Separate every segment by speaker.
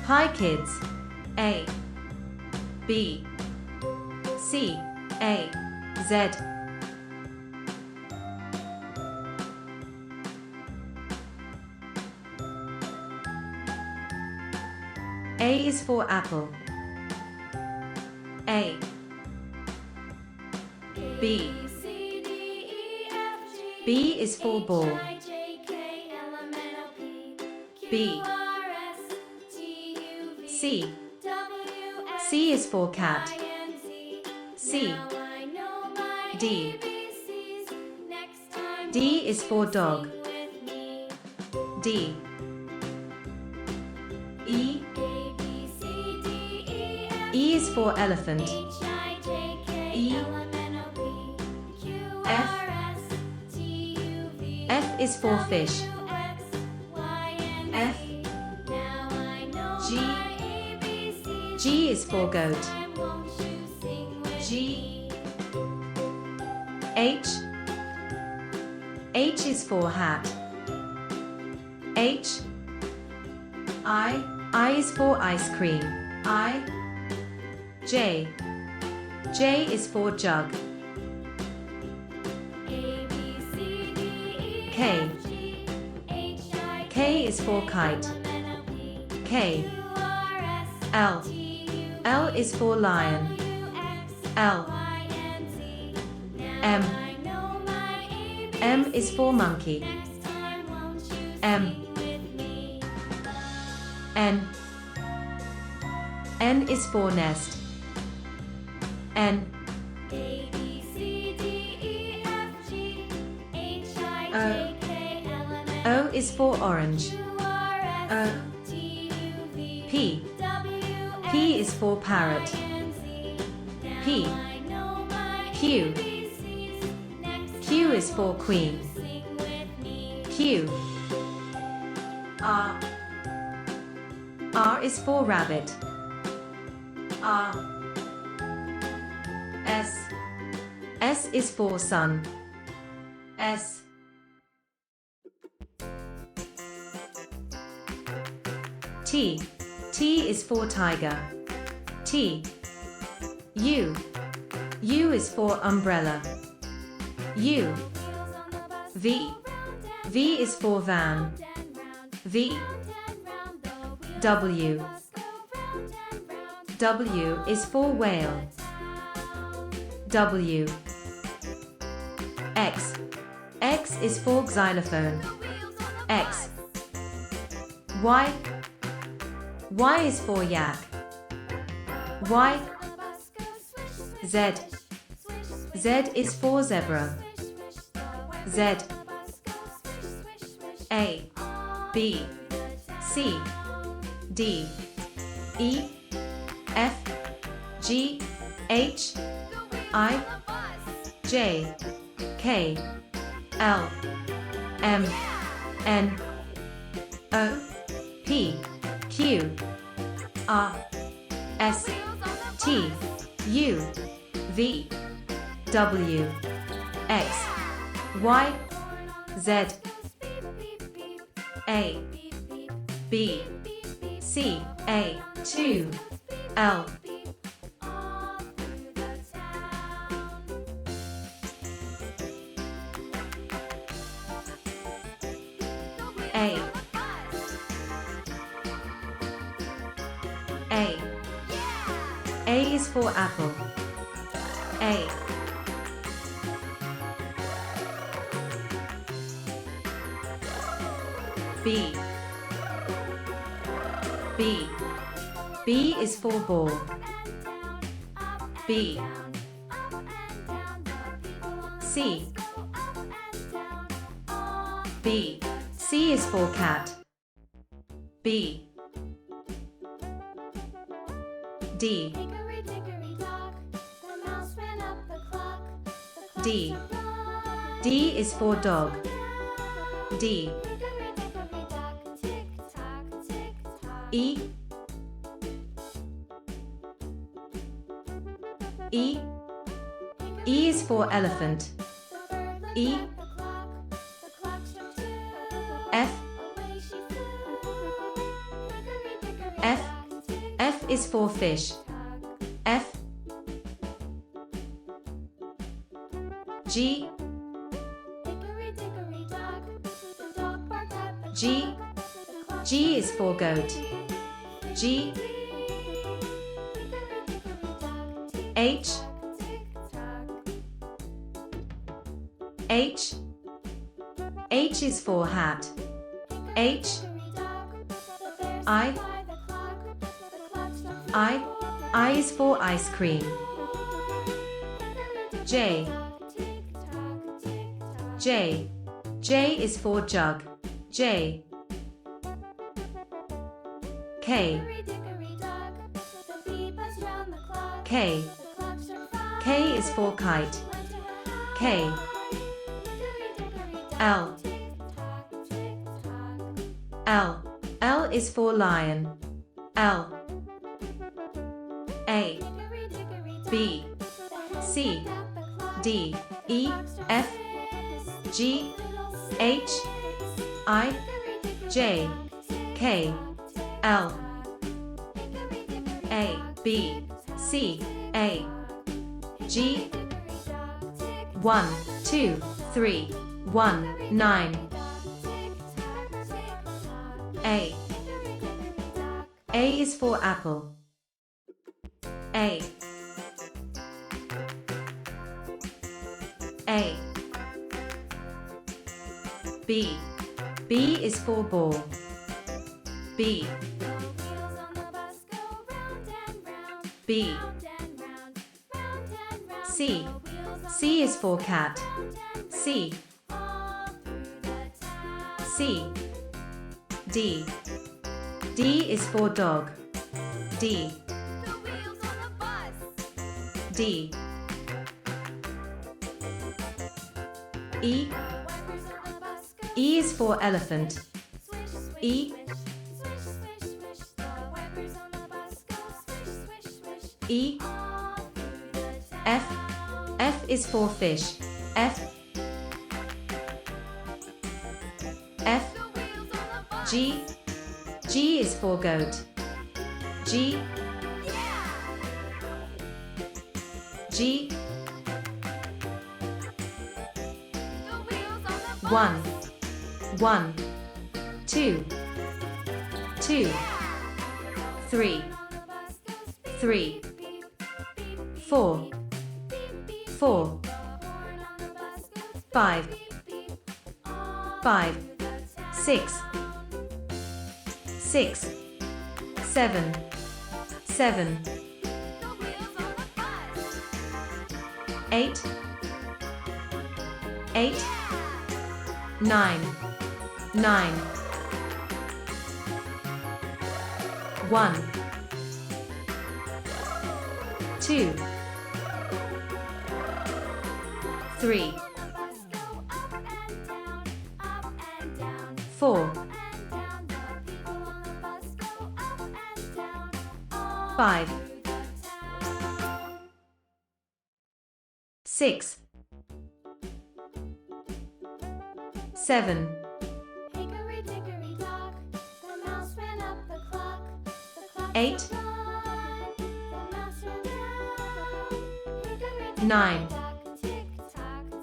Speaker 1: Hi kids. A B C A Z. A is for apple. A B B is for ball. B C C is for cat. C D D is for dog. D E E is for elephant. E F F is for fish. F G G is for goat. G H H is for hat. H I is for ice cream. I J J is for jug. K K is for kite. K L L is for lion. L M M is for monkey. M N N is for nest. N O O is for orange. O P P is for parrot. P Q Q is for queen. Q R R is for rabbit. R S S is for sun. S T T is for tiger. T U U is for umbrella. U V V is for van. V W W is for whale. W X X is for xylophone. X Y Y is for yak. Y Z Z is for zebra. Z A B C D E F G H I J K L M N O P Q R S T U V W X Y Z A B C A 2 L A A is for apple. A B B B is for ball. B C B C is for cat. B D D D is for dog. D E E E is for elephant. E F F is for fish. F. G. G. G is for goat. G. H. H. H is for hat. H. I. I is for ice cream. J. J. J is for jug. J. K. K. K is for kite. K. L. L. L is for lion. L. A. B. C. D. E. F. G. H. I. J. K. L. A. B. C. A. G. 1, 2, 3, 1, 9. A. A is for apple. A. A. B. B is for ball. B. B. C. C is for cat. C. C. D. D is for dog. D. D. E. E is for elephant. E. E. F. F is for fish. F. F. G. G is for goat. G. G. 1, 1, 2, 2, 3, 3, 4, 4, 5, 5, 6, 6, 7, 7, 8, 8, 9, 9, 1, 2, 3, 4, 5, 6, 7, 8, 9.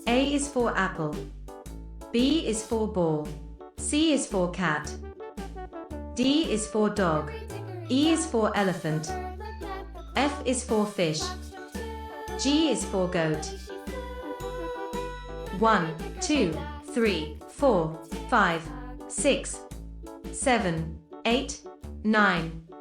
Speaker 1: A is for apple. B is for ball. C is for cat. D is for dog. E is for elephant. F is for fish. G is for goat. 1, 2, 3, 4, 5, 6, 7, 8, 9.